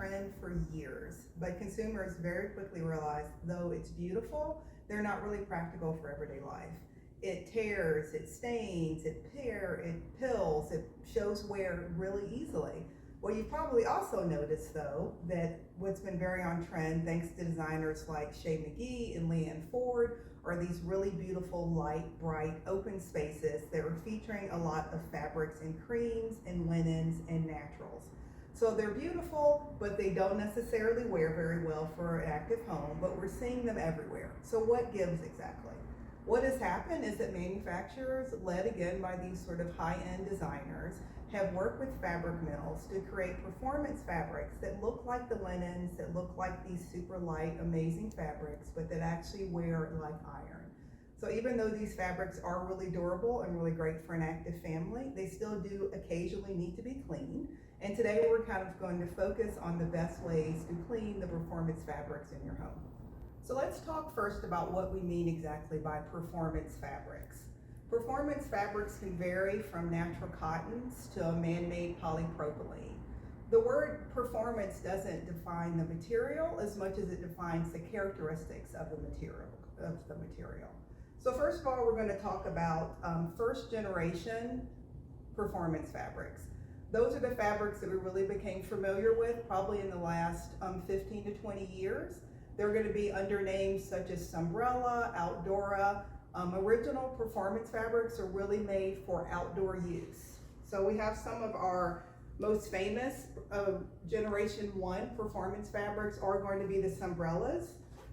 trend for years, but consumers very quickly realized, though it's beautiful, they're not really practical for everyday life. It tears, it stains, it pills, it shows wear really easily. Well, you've probably also noticed, though, that what's been very on trend, thanks to designers like Shea McGee and Leanne Ford, are these really beautiful, light, bright, open spaces that are featuring a lot of fabrics and creams and linens and naturals. So they're beautiful, but they don't necessarily wear very well for an active home, but we're seeing them everywhere. So what gives exactly? What has happened is that manufacturers, led again by these sort of high-end designers, have worked with fabric mills to create performance fabrics that look like the linens, that look like these super light, amazing fabrics, but that actually wear like iron. So even though these fabrics are really durable and really great for an active family, they still do occasionally need to be cleaned. And today we're kind of going to focus on the best ways to clean the performance fabrics in your home. So let's talk first about what we mean exactly by performance fabrics. Performance fabrics can vary from natural cottons to a man-made polypropylene. The word performance doesn't define the material as much as it defines the characteristics of the material. So first of all, we're going to talk about first generation performance fabrics. Those are the fabrics that we really became familiar with probably in the last 15 to 20 years. They're going to be under names such as Sunbrella, Outdora. Original performance fabrics are really made for outdoor use. So we have some of our most famous Generation 1 performance fabrics are going to be the Sunbrellas.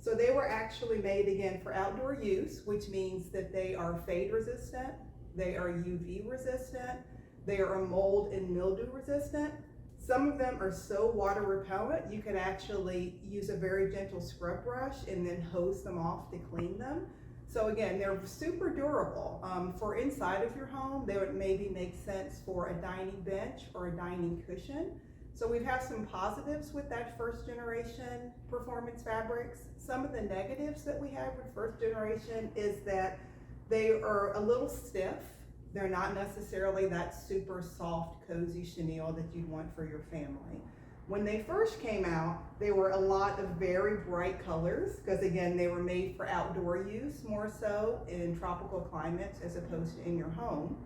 So they were actually made again for outdoor use, which means that they are fade resistant, they are UV resistant, they are mold and mildew resistant. Some of them are so water repellent, you can actually use a very gentle scrub brush and then hose them off to clean them. So again, they're super durable. For inside of your home, they would maybe make sense for a dining bench or a dining cushion. So we have some positives with that first generation performance fabrics. Some of the negatives that we have with first generation is that they are a little stiff. They're not necessarily that super soft, cozy chenille that you'd want for your family. When they first came out, they were a lot of very bright colors because again, they were made for outdoor use more so in tropical climates as opposed to in your home.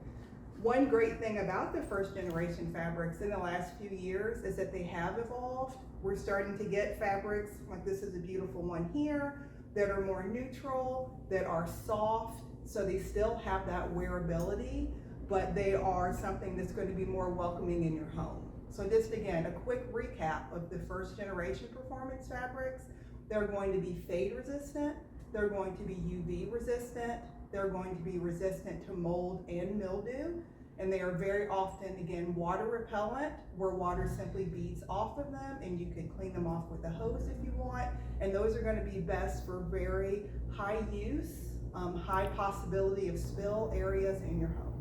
One great thing about the first generation fabrics in the last few years is that they have evolved. We're starting to get fabrics, like this is a beautiful one here, that are more neutral, that are soft, so they still have that wearability, but they are something that's going to be more welcoming in your home. So just again, a quick recap of the first generation performance fabrics. They're going to be fade resistant, they're going to be UV resistant, they're going to be resistant to mold and mildew, and they are very often, again, water repellent, where water simply beads off of them and you can clean them off with a hose if you want, and those are going to be best for very high use, high possibility of spill areas in your home.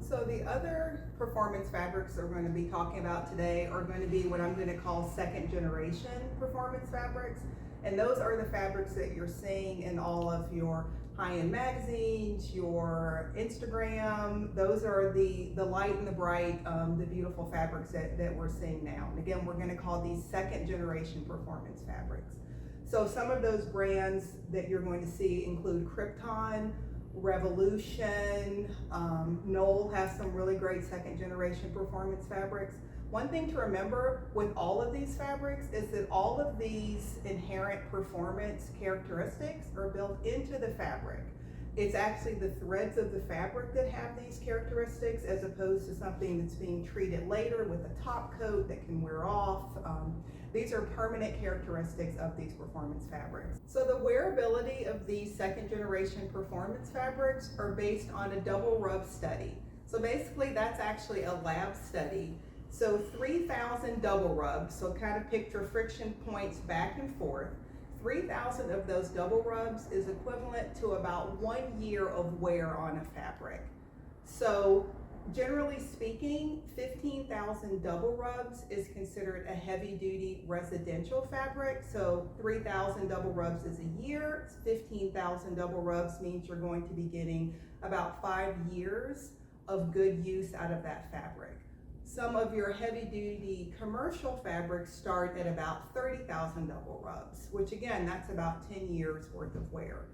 So the other performance fabrics that we're going to be talking about today are going to be what I'm going to call second generation performance fabrics. And those are the fabrics that you're seeing in all of your high-end magazines, your Instagram. Those are the light and the bright, the beautiful fabrics that we're seeing now. And again, we're going to call these second generation performance fabrics. So some of those brands that you're going to see include Krypton, Revolution, Knoll has some really great second generation performance fabrics. One thing to remember with all of these fabrics is that all of these inherent performance characteristics are built into the fabric. It's actually the threads of the fabric that have these characteristics as opposed to something that's being treated later with a top coat that can wear off. These are permanent characteristics of these performance fabrics. So the wearability of these second generation performance fabrics are based on a double rub study. So basically that's actually a lab study. So 3,000 double rubs, so kind of picture friction points back and forth. 3,000 of those double rubs is equivalent to about 1 year of wear on a fabric. So generally speaking, 15,000 double rubs is considered a heavy duty residential fabric. So 3,000 double rubs is a year, 15,000 double rubs means you're going to be getting about 5 years of good use out of that fabric. Some of your heavy duty commercial fabrics start at about 30,000 double rubs, which again, that's about 10 years worth of wear.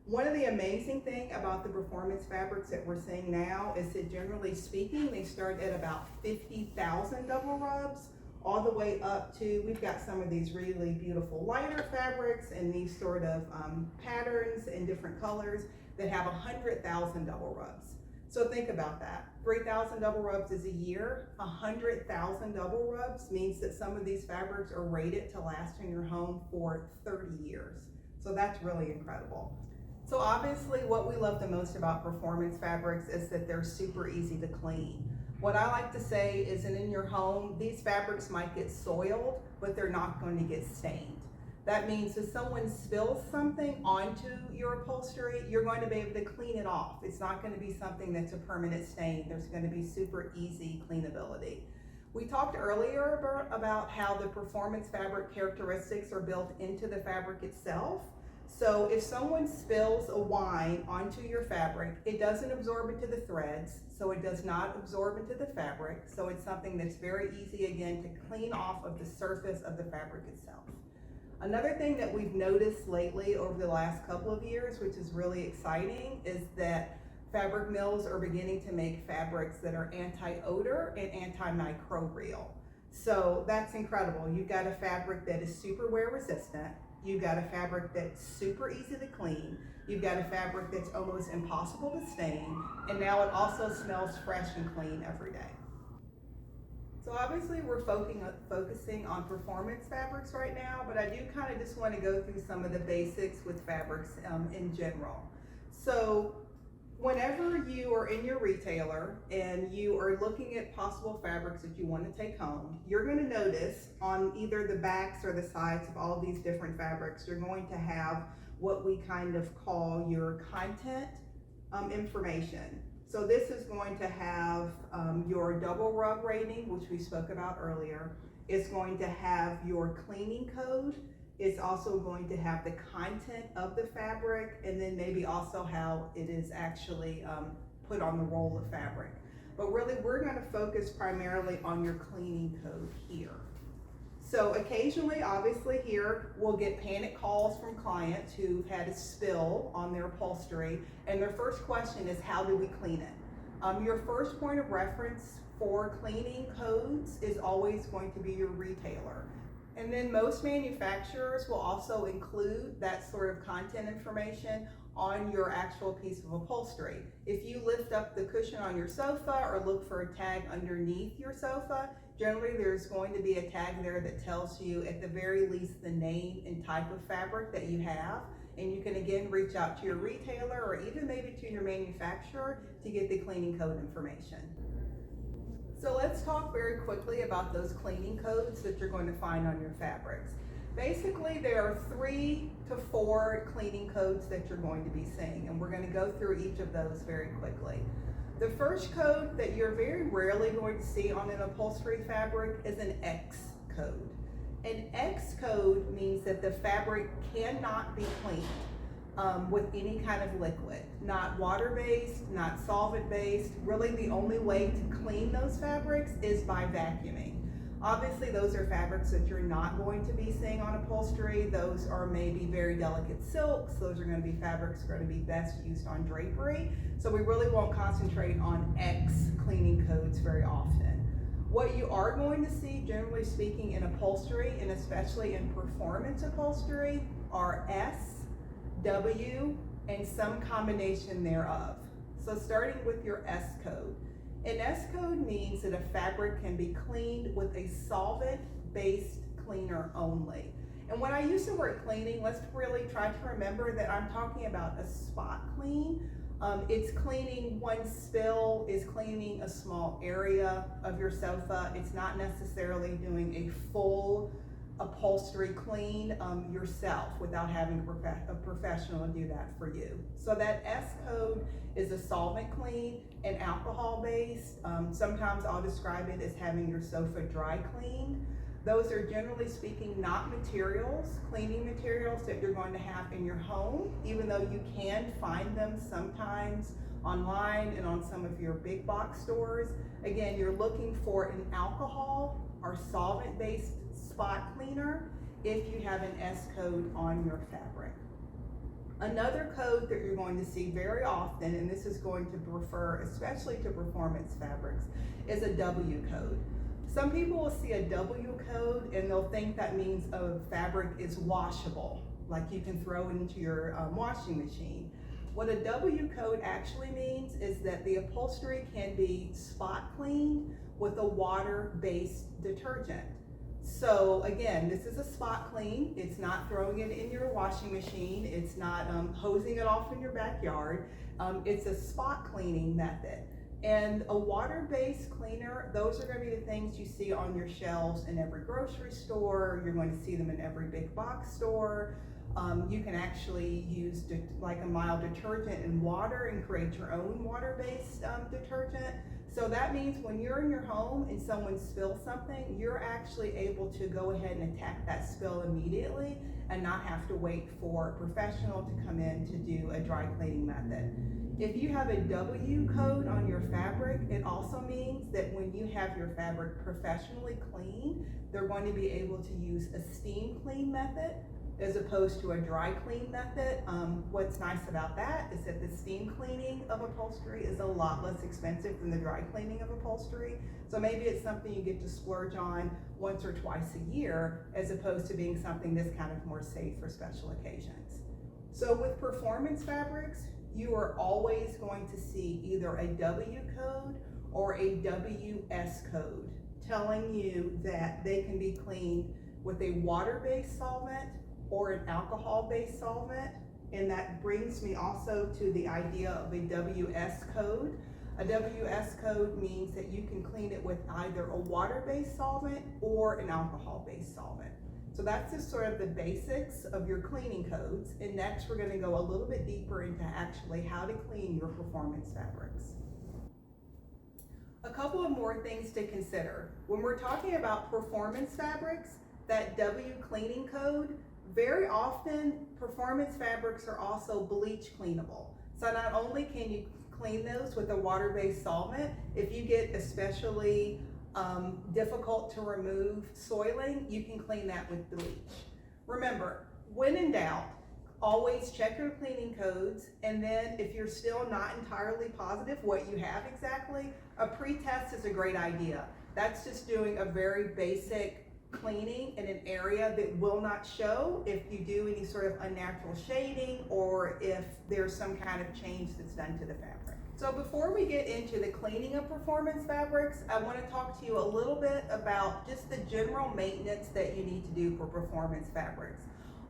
One of the amazing thing about the performance fabrics that we're seeing now is that generally speaking, they start at about 50,000 double rubs, all the way up to, we've got some of these really beautiful lighter fabrics and these sort of patterns in different colors that have 100,000 double rubs. So think about that. 3,000 double rubs is a year. 100,000 double rubs means that some of these fabrics are rated to last in your home for 30 years. So that's really incredible. So obviously what we love the most about performance fabrics is that they're super easy to clean. What I like to say is that in your home, these fabrics might get soiled, but they're not going to get stained. That means if someone spills something onto your upholstery, you're going to be able to clean it off. It's not going to be something that's a permanent stain. There's going to be super easy cleanability. We talked earlier about how the performance fabric characteristics are built into the fabric itself. So if someone spills a wine onto your fabric, it doesn't absorb into the threads, so it does not absorb into the fabric. So it's something that's very easy, again, to clean off of the surface of the fabric itself. Another thing that we've noticed lately over the last couple of years, which is really exciting, is that fabric mills are beginning to make fabrics that are anti-odor and antimicrobial. So that's incredible. You've got a fabric that is super wear resistant. You've got a fabric that's super easy to clean. You've got a fabric that's almost impossible to stain. And now it also smells fresh and clean every day. So obviously we're focusing on performance fabrics right now, but I do kind of just want to go through some of the basics with fabrics in general. So whenever you are in your retailer and you are looking at possible fabrics that you want to take home, you're going to notice on either the backs or the sides of all these different fabrics, you're going to have what we kind of call your content information. So this is going to have your double rub rating, which we spoke about earlier. It's going to have your cleaning code. It's also going to have the content of the fabric, and then maybe also how it is actually put on the roll of fabric. But really, we're going to focus primarily on your cleaning code here. So occasionally, obviously here, we'll get panic calls from clients who've had a spill on their upholstery, and their first question is, how do we clean it? Your first point of reference for cleaning codes is always going to be your retailer. And then most manufacturers will also include that sort of content information on your actual piece of upholstery. If you lift up the cushion on your sofa or look for a tag underneath your sofa, generally there's going to be a tag there that tells you at the very least the name and type of fabric that you have. And you can again reach out to your retailer or even maybe to your manufacturer to get the cleaning code information. So let's talk very quickly about those cleaning codes that you're going to find on your fabrics. Basically, there are 3 to 4 cleaning codes that you're going to be seeing, and we're going to go through each of those very quickly. The first code that you're very rarely going to see on an upholstery fabric is an X code. An X code means that the fabric cannot be cleaned with any kind of liquid, not water-based, not solvent-based. Really the only way to clean those fabrics is by vacuuming. Obviously those are fabrics that you're not going to be seeing on upholstery. Those are maybe very delicate silks. Those are going to be fabrics that are going to be best used on drapery. So we really won't concentrate on X cleaning codes very often. What you are going to see, generally speaking, in upholstery, and especially in performance upholstery, are S, W, and some combination thereof. So starting with your S code. An S code means that a fabric can be cleaned with a solvent-based cleaner only. And when I use the word cleaning, let's really try to remember that I'm talking about a spot clean. It's cleaning one spill, is cleaning a small area of your sofa. It's not necessarily doing a full upholstery clean yourself without having a professional do that for you. So that S code is a solvent clean and alcohol based. Sometimes I'll describe it as having your sofa dry cleaned. Those are generally speaking not materials, cleaning materials that you're going to have in your home, even though you can find them sometimes online and on some of your big box stores. Again, you're looking for an alcohol or solvent-based spot cleaner if you have an S code on your fabric. Another code that you're going to see very often, and this is going to refer especially to performance fabrics, is a W code. Some people will see a W code and they'll think that means a fabric is washable, like you can throw it into your washing machine. What a W code actually means is that the upholstery can be spot cleaned with a water-based detergent. So again, this is a spot clean. It's not throwing it in your washing machine. It's not hosing it off in your backyard. It's a spot cleaning method. And a water-based cleaner, those are going to be the things you see on your shelves in every grocery store. You're going to see them in every big box store. You can actually use like a mild detergent and water and create your own water-based detergent. So that means when you're in your home and someone spills something, you're actually able to go ahead and attack that spill immediately and not have to wait for a professional to come in to do a dry cleaning method. If you have a W code on your fabric, it also means that when you have your fabric professionally cleaned, they're going to be able to use a steam clean method as opposed to a dry clean method. What's nice about that is that the steam cleaning of upholstery is a lot less expensive than the dry cleaning of upholstery. So maybe it's something you get to splurge on once or twice a year, as opposed to being something that's kind of more safe for special occasions. So with performance fabrics, you are always going to see either a W code or a WS code telling you that they can be cleaned with a water-based solvent or an alcohol-based solvent. And that brings me also to the idea of a WS code. A WS code means that you can clean it with either a water-based solvent or an alcohol-based solvent. So that's just sort of the basics of your cleaning codes. And next we're going to go a little bit deeper into actually how to clean your performance fabrics. A couple of more things to consider. When we're talking about performance fabrics, that W cleaning code, very often performance fabrics are also bleach cleanable. So not only can you clean those with a water-based solvent, if you get especially difficult to remove soiling, you can clean that with bleach. Remember, when in doubt, always check your cleaning codes, and then if you're still not entirely positive what you have exactly, a pre-test is a great idea. That's just doing a very basic cleaning in an area that will not show if you do any sort of unnatural shading or if there's some kind of change that's done to the fabric. So before we get into the cleaning of performance fabrics, I want to talk to you a little bit about just the general maintenance that you need to do for performance fabrics.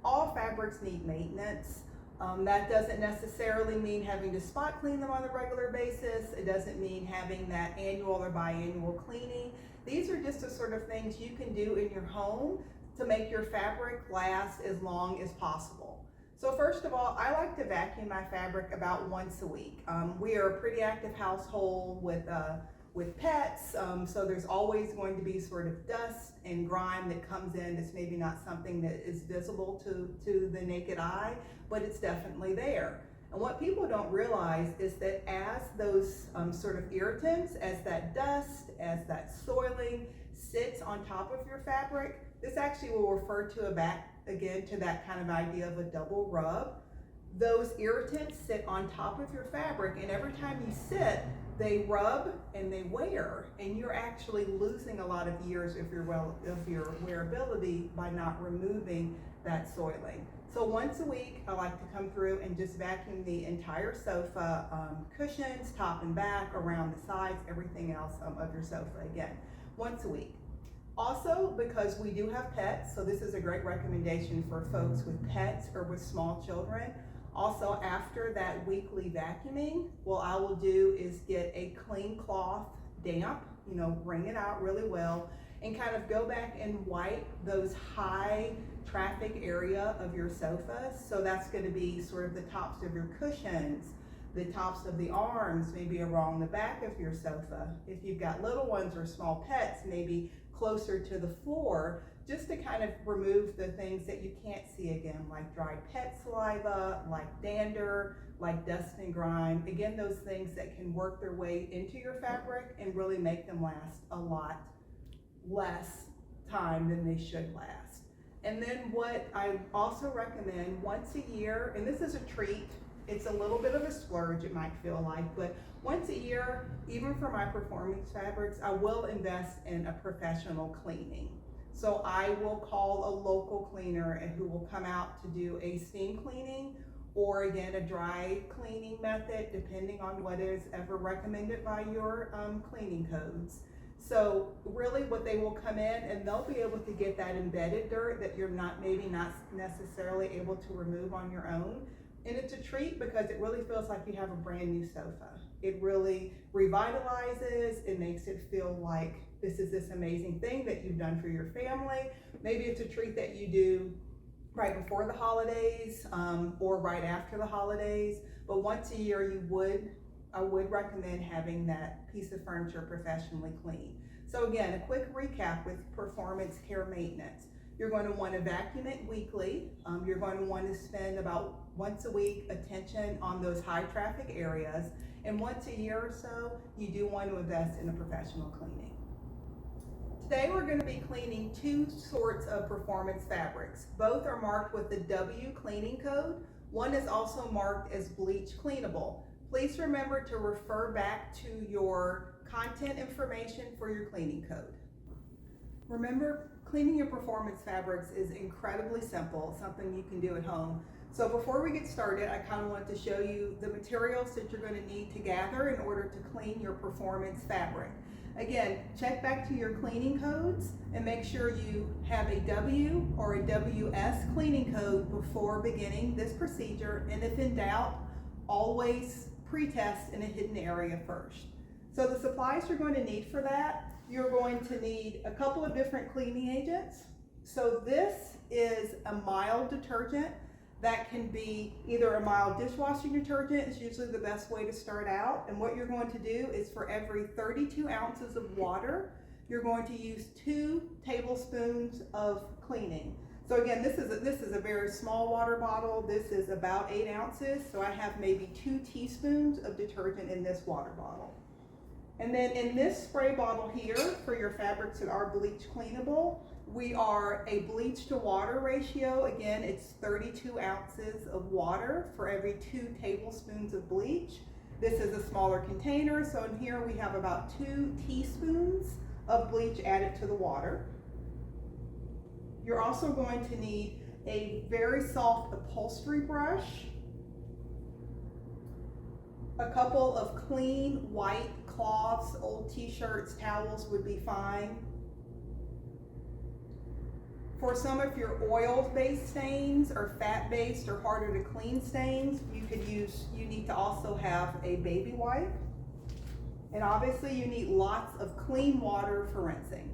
All fabrics need maintenance. That doesn't necessarily mean having to spot clean them on a regular basis. It doesn't mean having that annual or biannual cleaning. These are just the sort of things you can do in your home to make your fabric last as long as possible. So first of all, I like to vacuum my fabric about once a week. We are a pretty active household with pets, so there's always going to be sort of dust and grime that comes in that's maybe not something that is visible to the naked eye, but it's definitely there. And what people don't realize is that as those sort of irritants, as that dust, as that soiling sits on top of your fabric, this actually will refer to again to that kind of idea of a double rub. Those irritants sit on top of your fabric, and every time you sit, they rub and they wear, and you're actually losing a lot of years of your wearability by not removing that soiling. So once a week, I like to come through and just vacuum the entire sofa, cushions, top and back, around the sides, everything else of your sofa, again, once a week. Also, because we do have pets, so this is a great recommendation for folks with pets or with small children. Also, after that weekly vacuuming, what I will do is get a clean cloth, damp, wring it out really well, and kind of go back and wipe those high traffic area of your sofa. So that's going to be sort of the tops of your cushions, The tops of the arms maybe along the back of your sofa. If you've got little ones or small pets, maybe closer to the floor, just to kind of remove the things that you can't see again, like dried pet saliva, like dander, like dust and grime. Again, those things that can work their way into your fabric and really make them last a lot less time than they should last. And then what I also recommend once a year, and this is a treat, it's a little bit of a splurge, it might feel like, but once a year, even for my performance fabrics, I will invest in a professional cleaning. So I will call a local cleaner and who will come out to do a steam cleaning, or again, a dry cleaning method, depending on what is ever recommended by your cleaning codes. So really what they will come in and they'll be able to get that embedded dirt that you're maybe not necessarily able to remove on your own. And it's a treat because it really feels like you have a brand new sofa. It really revitalizes, it makes it feel like this is this amazing thing that you've done for your family. Maybe it's a treat that you do right before the holidays or right after the holidays. But once a year I would recommend having that piece of furniture professionally cleaned. So again, a quick recap with performance care maintenance. You're going to want to vacuum it weekly. You're going to want to spend about once a week attention on those high traffic areas. And once a year or so, you do want to invest in a professional cleaning. Today we're going to be cleaning two sorts of performance fabrics. Both are marked with the W cleaning code. One is also marked as bleach cleanable. Please remember to refer back to your content information for your cleaning code. Remember, cleaning your performance fabrics is incredibly simple, something you can do at home. So before we get started, I kind of want to show you the materials that you're going to need to gather in order to clean your performance fabric. Again, check back to your cleaning codes and make sure you have a W or a WS cleaning code before beginning this procedure. And if in doubt, always pre-test in a hidden area first. So the supplies you're going to need for that, you're going to need a couple of different cleaning agents. So this is a mild detergent that can be either a mild dishwashing detergent, is usually the best way to start out. And what you're going to do is for every 32 ounces of water, you're going to use 2 tablespoons of cleaning. So again, this is a very small water bottle. This is about 8 ounces. So I have maybe 2 teaspoons of detergent in this water bottle. And then in this spray bottle here for your fabrics that are bleach cleanable, we are a bleach to water ratio. Again, it's 32 ounces of water for every 2 tablespoons of bleach. This is a smaller container. So in here we have about 2 teaspoons of bleach added to the water. You're also going to need a very soft upholstery brush, a couple of clean white cloths, old t-shirts, towels would be fine. For some of your oil-based stains or fat-based or harder to clean stains, you need to also have a baby wipe. And obviously you need lots of clean water for rinsing.